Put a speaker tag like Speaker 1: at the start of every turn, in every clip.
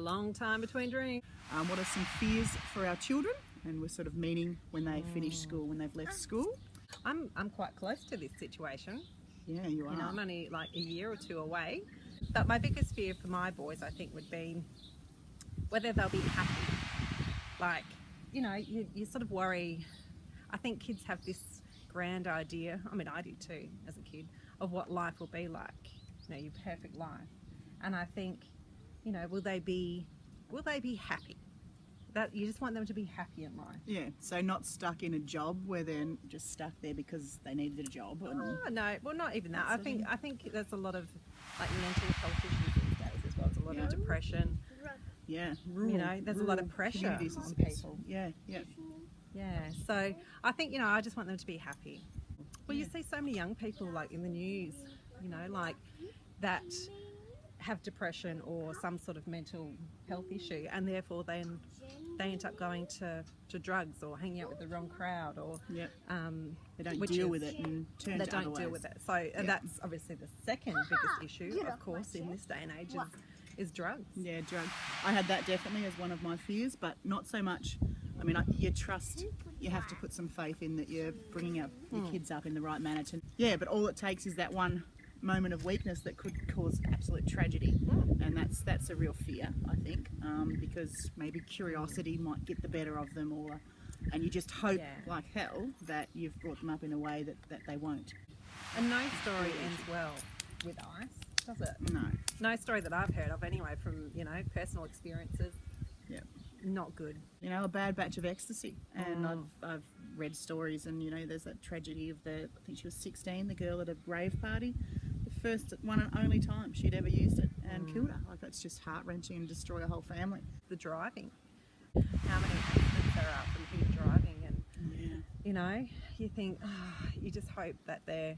Speaker 1: long time between drinks.
Speaker 2: What are some fears for our children? And we're sort of meaning when they finish school, when they've left school.
Speaker 1: I'm quite close to this situation.
Speaker 2: Yeah, you are.
Speaker 1: You know, I'm only like a year or two away. But my biggest fear for my boys, I think, would be whether they'll be happy. Like, you know, you sort of worry. I think kids have this grand idea, I mean, I did too as a kid, of what life will be like, you know, your perfect life. And I think, you know, will they be happy? That you just want them to be happy in life.
Speaker 2: Yeah, so not stuck in a job where they're just stuck there because they needed a job. And
Speaker 1: No, well, not even that. I think there's a lot of like mental health issues these days as well. There's a lot of depression.
Speaker 2: Yeah,
Speaker 1: You know, there's a lot of pressure on people.
Speaker 2: Yeah.
Speaker 1: Yeah, so I think, you know, I just want them to be happy. Well, you see so many young people like in the news, you know, like that have depression or some sort of mental health issue, and therefore then they end up going to drugs or hanging out with the wrong crowd, or
Speaker 2: they don't deal with it and turn
Speaker 1: they
Speaker 2: to
Speaker 1: don't
Speaker 2: other
Speaker 1: deal
Speaker 2: ways.
Speaker 1: with it. So that's obviously the second biggest issue, of course, in this day and age is drugs.
Speaker 2: Yeah, drugs. I had that definitely as one of my fears, but not so much. I mean, you trust, you have to put some faith in that you're bringing your kids up in the right manner. But all it takes is that one moment of weakness that could cause absolute tragedy, and that's a real fear, I think, because maybe curiosity might get the better of them, and you just hope like hell that you've brought them up in a way that they won't.
Speaker 1: And no story ends well with ice, does it? No story that I've heard of anyway, from, you know, personal experiences. Not good. You
Speaker 2: know, a bad batch of ecstasy, and I've read stories, and you know, there's that tragedy of I think she was 16, the girl at a rave party, the first one and only time she'd ever used it, and killed her. Like, that's just heart-wrenching and destroy a whole family.
Speaker 1: The driving, how many accidents there are from people driving, and you know, you think, you just hope that they're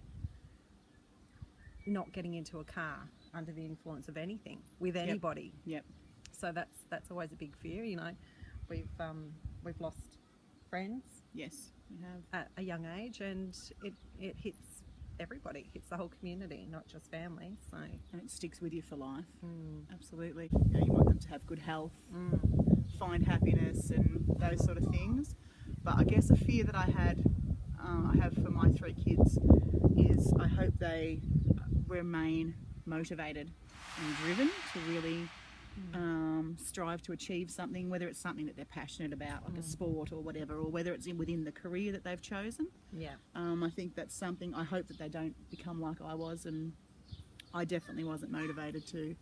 Speaker 1: not getting into a car under the influence of anything with anybody. So that's always a big fear. You know, we've lost friends.
Speaker 2: Yes, we have,
Speaker 1: at a young age, and it hits everybody. It hits the whole community, not just families. So,
Speaker 2: and it sticks with you for life. Absolutely. You know, you want them to have good health, find happiness, and those sort of things. But I guess a fear that I have for my 3 kids is I hope they remain motivated and driven to really strive to achieve something, whether it's something that they're passionate about, like a sport or whatever, or whether it's within the career that they've chosen. I think that's something. I hope that they don't become like I was, and I definitely wasn't motivated to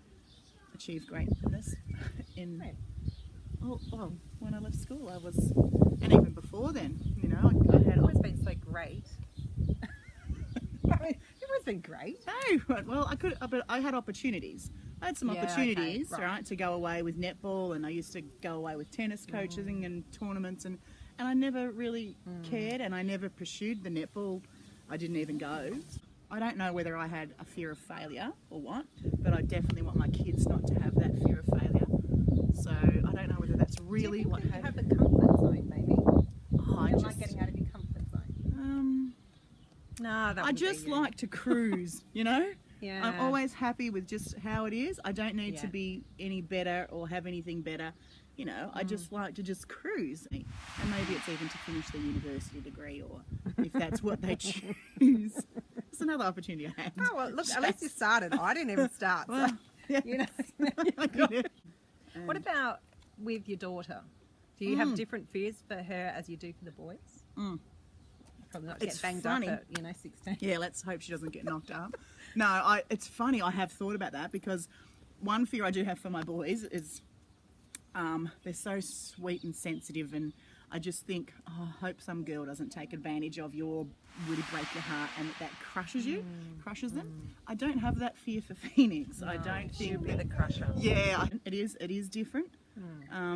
Speaker 2: achieve greatness when I left school. I was, and even before then, you know, I had
Speaker 1: always been so great. You've always been great.
Speaker 2: No, well, I had opportunities. I had some opportunities, right, to go away with netball, and I used to go away with tennis coaching and tournaments, and I never really cared, and I never pursued the netball. I didn't even go. I don't know whether I had a fear of failure or what, but I definitely want my kids not to have that fear of failure. So I don't know whether that's really what
Speaker 1: you have a comfort zone, maybe.
Speaker 2: I
Speaker 1: just like getting out of your comfort zone. No,
Speaker 2: I just like to cruise, you know.
Speaker 1: Yeah.
Speaker 2: I'm always happy with just how it is. I don't need to be any better or have anything better. You know, I just like to just cruise. And maybe it's even to finish the university degree, or if that's what they choose. It's another opportunity I had.
Speaker 1: Oh, well, look, at least you started. I didn't even start. So,
Speaker 2: Well,
Speaker 1: you know. What about with your daughter? Do you have different fears for her as you do for the boys? Probably not get banged up at, 16.
Speaker 2: Yeah, let's hope she doesn't get knocked up. No, it's funny. I have thought about that, because one fear I do have for my boys is they're so sweet and sensitive, and I just think, I hope some girl doesn't take advantage of your, really break your heart, and that crushes them. I don't have that fear for Phoenix. No, I don't think
Speaker 1: she'll be the crusher.
Speaker 2: Yeah, it is different.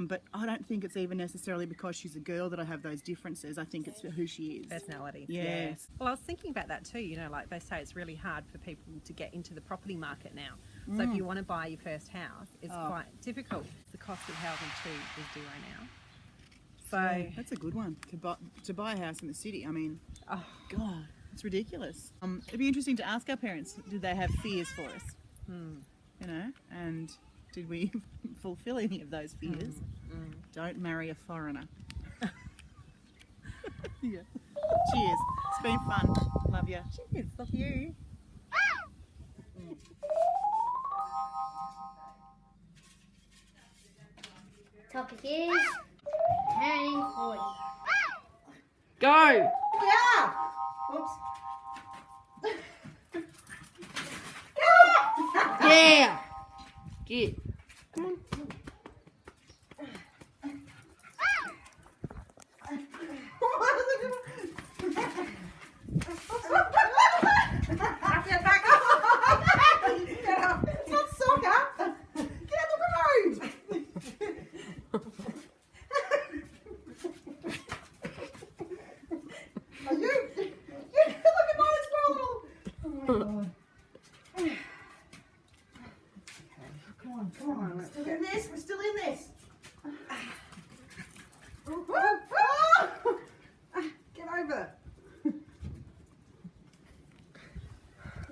Speaker 2: But I don't think it's even necessarily because she's a girl that I have those differences. I think it's who she is.
Speaker 1: Personality.
Speaker 2: Yes.
Speaker 1: Well, I was thinking about that too. You know, like they say it's really hard for people to get into the property market now. So if you want to buy your first house, it's quite difficult. The cost of housing too is dear now. So
Speaker 2: that's a good one to buy a house in the city. I mean, God, it's ridiculous. It'd be interesting to ask our parents, do they have fears for us? You know, and did we fulfill any of those fears? Don't marry a foreigner. Yeah. Cheers. It's been fun. Love you.
Speaker 1: Cheers, love you.
Speaker 3: Topic is turning 40.
Speaker 4: Go!
Speaker 2: Yeah! Oops.
Speaker 4: Yeah! Get. Come on.
Speaker 2: Get back up! Get up! It's not soccer! Get out the road! Are you? Look at my scroll! Oh my god. Come on, we're still in this, we're still in this. Get over.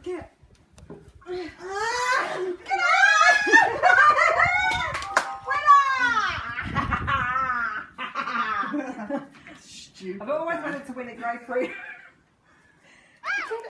Speaker 2: Get. Get out! Stupid.
Speaker 1: I've always wanted to win a grapefruit.